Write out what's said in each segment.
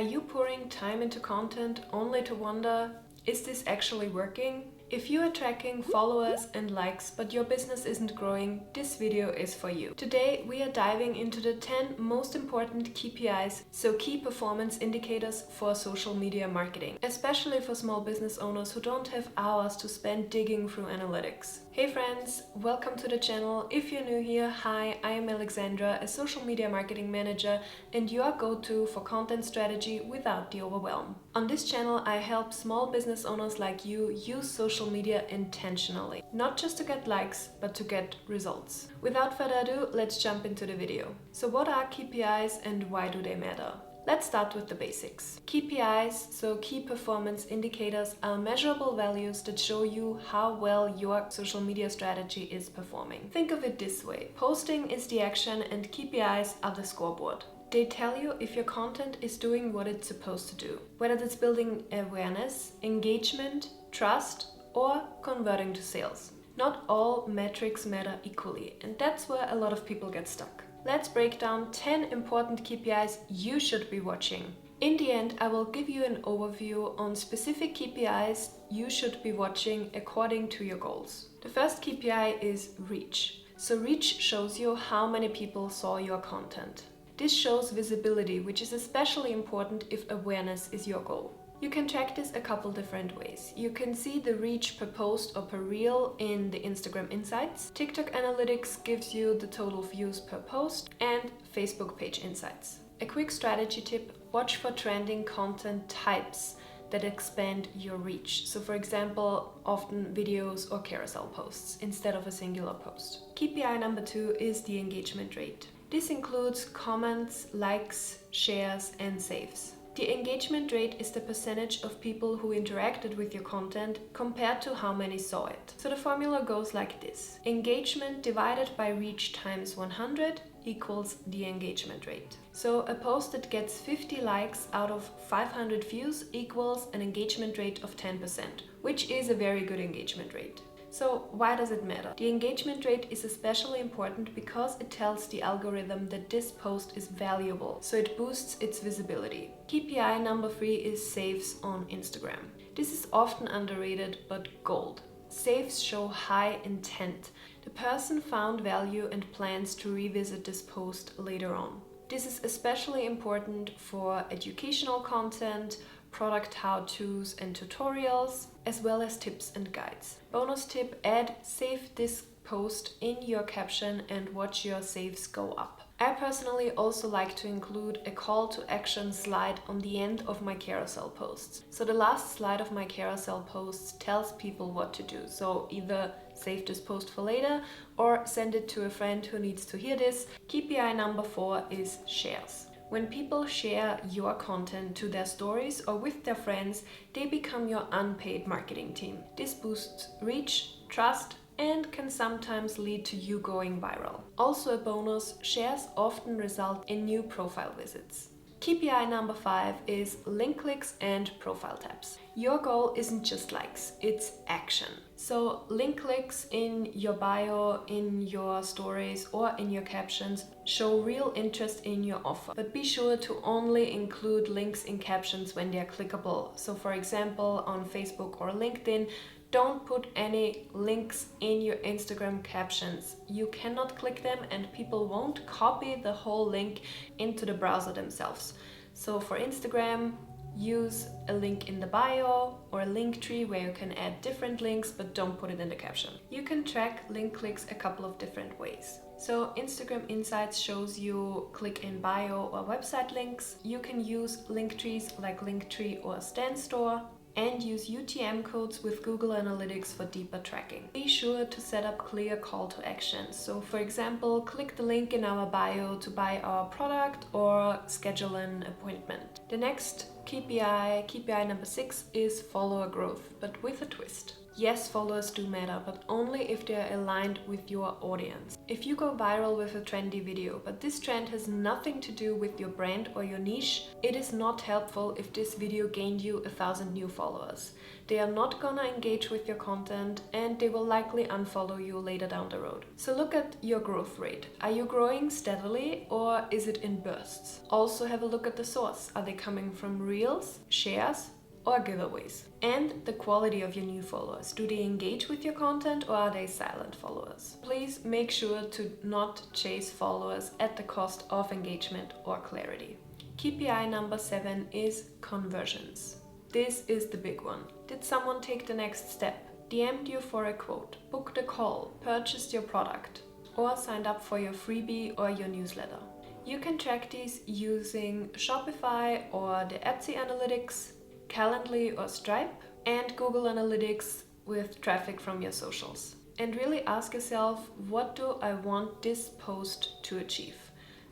Are you pouring time into content only to wonder, is this actually working? If you are tracking followers and likes but your business isn't growing, this video is for you. Today we are diving into the 10 most important KPIs, so key performance indicators for social media marketing, especially for small business owners who don't have hours to spend digging through analytics. Hey friends, welcome to the channel. If you're new here, hi, I am Alexandra, a social media marketing manager and your go-to for content strategy without the overwhelm. On this channel I help small business owners like you use social media intentionally, not just to get likes, but to get results. Without further ado, let's jump into the video. So what are KPIs and why do they matter? Let's start with the basics. KPIs, so key performance indicators, are measurable values that show you how well your social media strategy is performing. Think of it this way. Posting is the action and KPIs are the scoreboard. They tell you if your content is doing what it's supposed to do, whether it's building awareness, engagement, trust, or converting to sales. Not all metrics matter equally, and that's where a lot of people get stuck. Let's break down 10 important KPIs you should be watching. In the end, I will give you an overview on specific KPIs you should be watching according to your goals. The first KPI is reach. So reach shows you how many people saw your content. This shows visibility, which is especially important if awareness is your goal. You can track this a couple different ways. You can see the reach per post or per reel in the Instagram Insights. TikTok Analytics gives you the total views per post, and Facebook page insights. A quick strategy tip: watch for trending content types that expand your reach. So for example, often videos or carousel posts instead of a singular post. KPI number 2 is the engagement rate. This includes comments, likes, shares, and saves. The engagement rate is the percentage of people who interacted with your content compared to how many saw it. So the formula goes like this: engagement divided by reach times 100 equals the engagement rate. So a post that gets 50 likes out of 500 views equals an engagement rate of 10%, which is a very good engagement rate. So why does it matter? The engagement rate is especially important because it tells the algorithm that this post is valuable, so it boosts its visibility. KPI number 3 is saves on Instagram. This is often underrated but gold. Saves show high intent. The person found value and plans to revisit this post later on. This is especially important for educational content, product how-tos and tutorials, as well as tips and guides. Bonus tip: add "save this post" in your caption and watch your saves go up. I personally also like to include a call to action slide on the end of my carousel posts. So the last slide of my carousel posts tells people what to do. So either save this post for later or send it to a friend who needs to hear this. KPI number 4 is shares. When people share your content to their stories or with their friends, they become your unpaid marketing team. This boosts reach, trust, and can sometimes lead to you going viral. Also a bonus: shares often result in new profile visits. KPI number 5 is link clicks and profile taps. Your goal isn't just likes, it's action. So link clicks in your bio, in your stories, or in your captions show real interest in your offer. But be sure to only include links in captions when they are clickable. So for example, on Facebook or LinkedIn, don't put any links in your Instagram captions. You cannot click them and people won't copy the whole link into the browser themselves. So for Instagram, use a link in the bio or a link tree where you can add different links, but don't put it in the caption. You can track link clicks a couple of different ways. So Instagram Insights shows you click in bio or website links. You can use link trees like Linktree or Standstore, and use UTM codes with Google Analytics for deeper tracking. Be sure to set up clear call to action. So for example, click the link in our bio to buy our product or schedule an appointment. The next KPI number 6, is follower growth, but with a twist. Yes, followers do matter, but only if they are aligned with your audience. If you go viral with a trendy video, but this trend has nothing to do with your brand or your niche, it is not helpful if this video gained you 1,000 new followers. They are not gonna engage with your content and they will likely unfollow you later down the road. So look at your growth rate. Are you growing steadily or is it in bursts? Also have a look at the source. Are they coming from reels, shares, or giveaways? And the quality of your new followers. Do they engage with your content or are they silent followers? Please make sure to not chase followers at the cost of engagement or clarity. KPI number 7 is conversions. This is the big one. Did someone take the next step? DM'd you for a quote, booked a call, purchased your product, or signed up for your freebie or your newsletter? You can track these using Shopify or the Etsy Analytics, Calendly or Stripe, and Google Analytics with traffic from your socials. And really ask yourself, what do I want this post to achieve?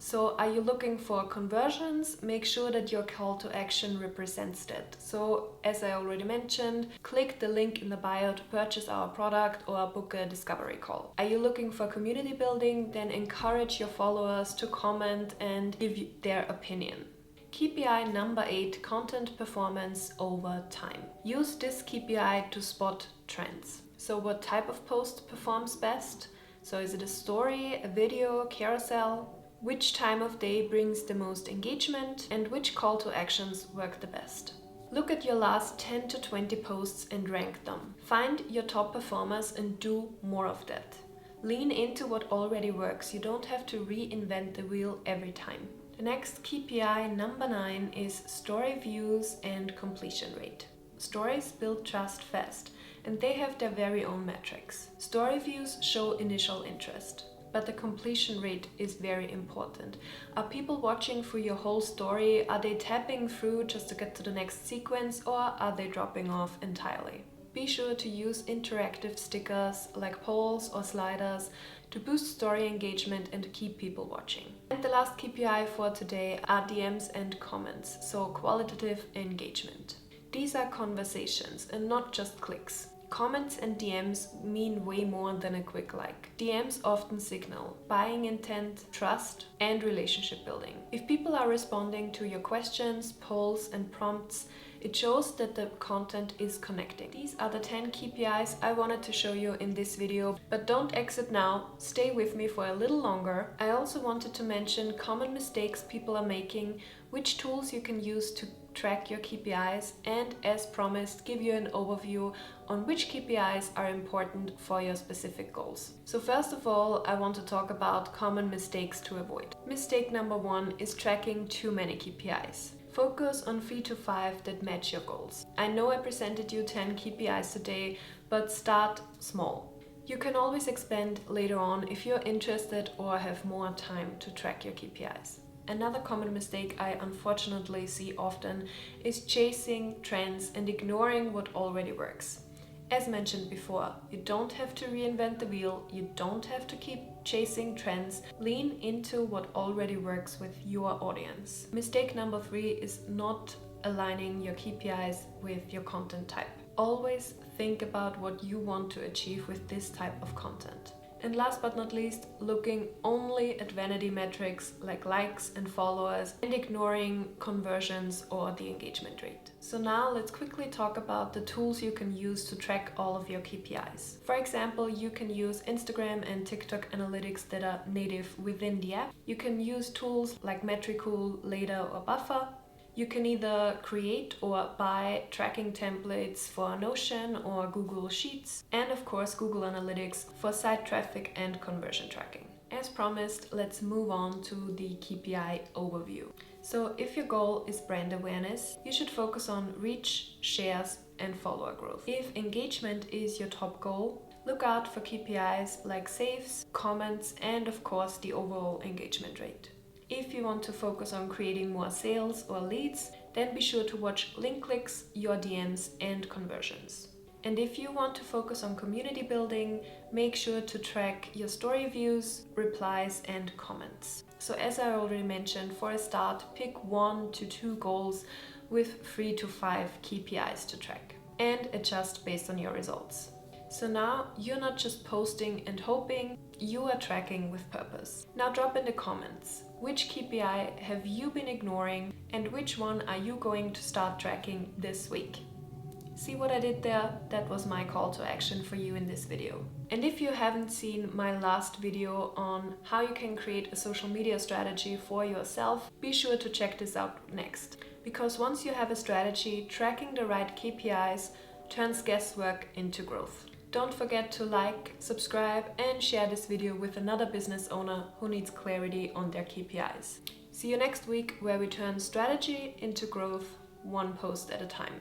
So are you looking for conversions? Make sure that your call to action represents that. So as I already mentioned, click the link in the bio to purchase our product or book a discovery call. Are you looking for community building? Then encourage your followers to comment and give you their opinion. KPI number 8, content performance over time. Use this KPI to spot trends. So what type of post performs best? So is it a story, a video, carousel? Which time of day brings the most engagement and which call to actions work the best? Look at your last 10 to 20 posts and rank them. Find your top performers and do more of that. Lean into what already works. You don't have to reinvent the wheel every time. The next KPI, number 9, is story views and completion rate. Stories build trust fast and they have their very own metrics. Story views show initial interest. But the completion rate is very important. Are people watching through your whole story? Are they tapping through just to get to the next sequence, or are they dropping off entirely? Be sure to use interactive stickers like polls or sliders to boost story engagement and keep people watching. And the last KPI for today are DMs and comments, so qualitative engagement. These are conversations and not just clicks. Comments and DMs mean way more than a quick like. DMs often signal buying intent, trust, and relationship building. If people are responding to your questions, polls, and prompts, it shows that the content is connecting. These are the 10 KPIs I wanted to show you in this video, but don't exit now, stay with me for a little longer. I also wanted to mention common mistakes people are making, which tools you can use to track your KPIs, and as promised, give you an overview on which KPIs are important for your specific goals. So first of all, I want to talk about common mistakes to avoid. Mistake number 1 is tracking too many KPIs. Focus on 3 to 5 that match your goals. I know I presented you 10 KPIs today, but start small. You can always expand later on if you're interested or have more time to track your KPIs. Another common mistake I unfortunately see often is chasing trends and ignoring what already works. As mentioned before, you don't have to reinvent the wheel, you don't have to keep chasing trends. Lean into what already works with your audience. Mistake number 3 is not aligning your KPIs with your content type. Always think about what you want to achieve with this type of content. And last but not least, looking only at vanity metrics like likes and followers and ignoring conversions or the engagement rate. So now let's quickly talk about the tools you can use to track all of your KPIs. For example, you can use Instagram and TikTok analytics that are native within the app. You can use tools like Metricool, Later or Buffer. You can either create or buy tracking templates for Notion or Google Sheets, and of course Google Analytics for site traffic and conversion tracking. As promised, let's move on to the KPI overview. So if your goal is brand awareness, you should focus on reach, shares, and follower growth. If engagement is your top goal, look out for KPIs like saves, comments, and of course the overall engagement rate. If you want to focus on creating more sales or leads, then be sure to watch link clicks, your DMs, and conversions. And if you want to focus on community building, make sure to track your story views, replies, and comments. So as I already mentioned, for a start, pick 1 to 2 goals with 3 to 5 KPIs to track and adjust based on your results. So now you're not just posting and hoping, you are tracking with purpose. Now drop in the comments, which KPI have you been ignoring and which one are you going to start tracking this week? See what I did there? That was my call to action for you in this video. And if you haven't seen my last video on how you can create a social media strategy for yourself, be sure to check this out next. Because once you have a strategy, tracking the right KPIs turns guesswork into growth. Don't forget to like, subscribe and share this video with another business owner who needs clarity on their KPIs. See you next week where we turn strategy into growth, one post at a time.